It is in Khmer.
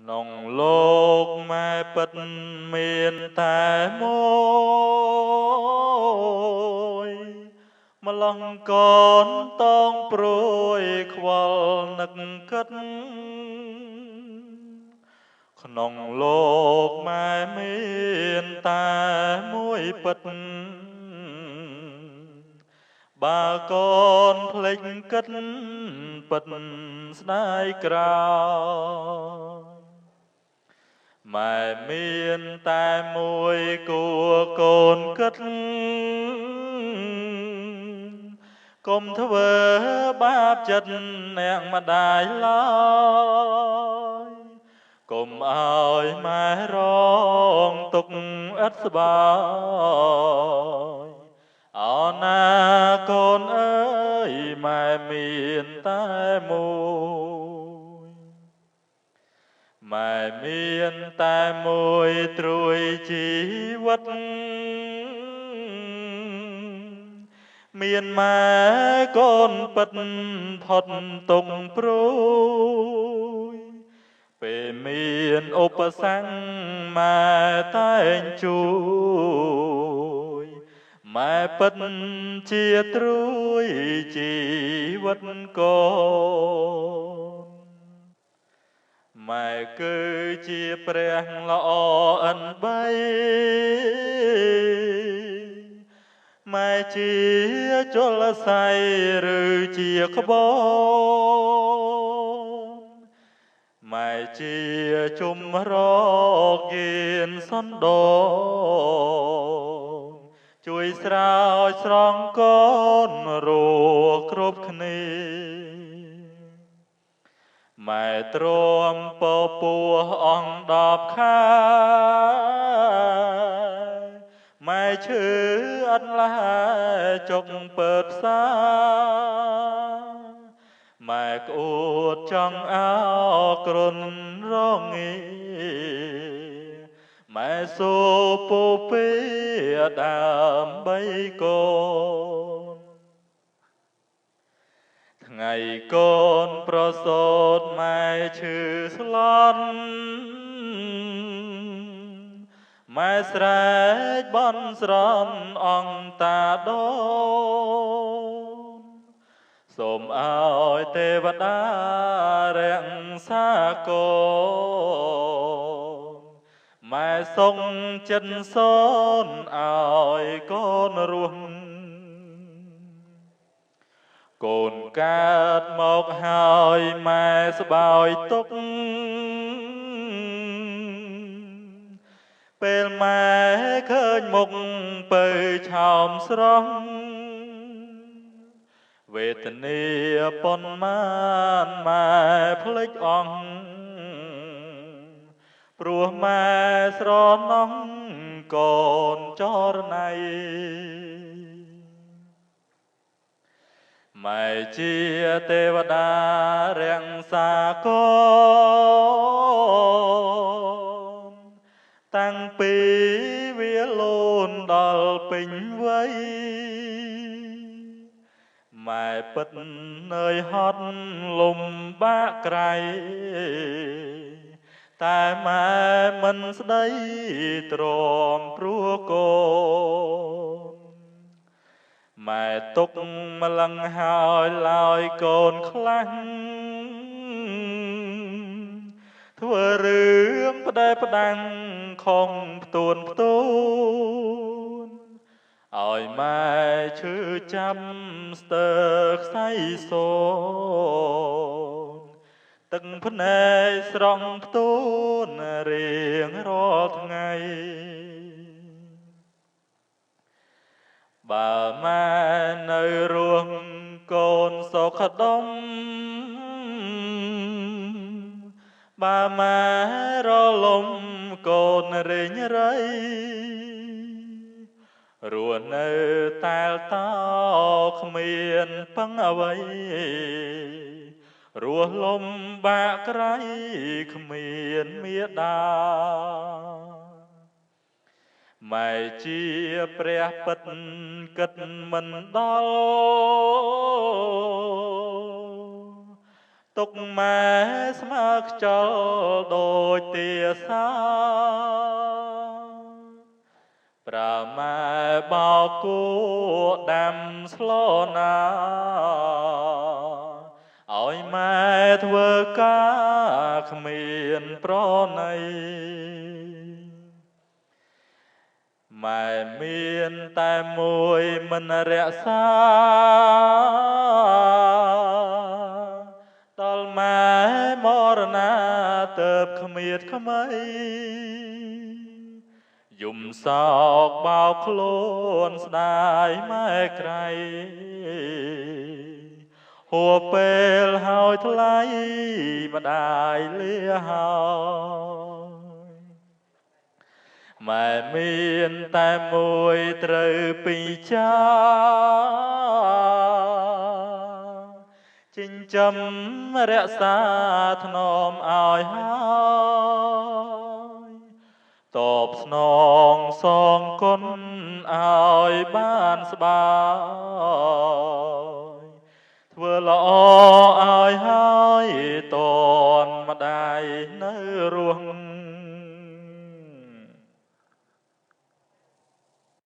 นงโลกแม่ปิดเมียนแต่มวยมาลังก่อนต้องโปรยควอลนึกกัดขนงโลกแม่เมียนแต่มวยปิดบากอนเพลงกัดปิดสนายกราวម៉ែមានតែមួយគួរកូនគិតកុំធ្វើបាបចិត្តអ្នកម្ដាយឡើយកុំឲ្យម៉ែរងទុក្ខឥតស្បើយអណាកូនអើយម៉ែមានតែមួយម៉ែមានតែមួយត្រួយជីវិតមានម៉ែកូនពិតផុតទុកព្រួយពេលមានឧបសគ្គម៉ែតែងជួយម៉ែពិតជាត្រួយជីវិតកូនម៉ែគឺជាព្រះល្អអិនបីម៉ែជាជលស័យឬជាក្បូនម៉ែជាជំរកយានសណ្ដោជួយស្រោចស្រង់កូនរស់គ្រប់គ្នាម៉ែទ្រាំពពោះអង្គ10ខែម៉ែឈឺអត់ឡាចុកពើផ្សាម៉ែក្អួតចង់អោក្រុនរងាម៉ែសូពោពេដើម្បីកូនថ្ងៃកូនប្រសូតម៉ែឈឺស្លន់ម៉ែស្រែកបន់ស្រន់អង្គតាដូនសូមឲ្យទេវតារក្សាកូនម៉ែសុំចិត្តសូនឲ្យកូនរស់កូនកើតមកហើយម៉ែស្បើយទុកពេលម៉ែឃើញមុខពើឆោមស្រស់វេទនាប៉ុន្មានម៉ែភ្លេចអង្គព្រោះម៉ែស្រណោះកូនចរណៃម៉ែជាទេវតារក្សាកូនតាំងពីវាលូនដល់ពេញវ័យម៉ែពិតនើយហត់លំបាកក្រៃតែម៉ែមិនស្ដីទ្រាំព្រោះកូនម៉ែទុកម្លឹងហើយឡើយកូនខ្លាំងធ្វើរឿងផ្ដេសផ្ដាំងខំផ្ទួនផ្ទួនឲ្យម៉ែឈឺចាំស្ទើរខ្សែសូនទឹកភ្នែកស្រង់ផ្ទួនរៀងរាល់ថ្ងៃបើម៉ែនៅរស់កូនសុខដុមបើម៉ែរលំកូនរេញរៃរស់នៅតែលតោគ្មានពឹងអ្វីរស់លំបាកក្រៃគ្មានមេដាម៉ែជាព្រះពិតគិតមិនដល់ ទុកម៉ែស្មើខ្យល់ដូចទាសាប្រម៉ែបោកគួដាំស្លណាឲ្យម៉ែធ្វើការគ្មានប្រណីម៉ែមានតែមួយមិនរក្សាដល់ម៉ែមរណាទៅគ្មៀតក្មៃយំសោកបោកខ្លួនស្ដាយម៉ែក្រៃហួពេលហើយថ្លៃម្ដាយលាហើយម៉ែមានតែមួយត្រូវពីរចាចិញ្ចឹមរក្សាថ្នមឲ្យហើយតបស្នងសងគុណឲ្យបានស្បាយធ្វើល្អឲ្យហើយតនម្ដាយនៅរស់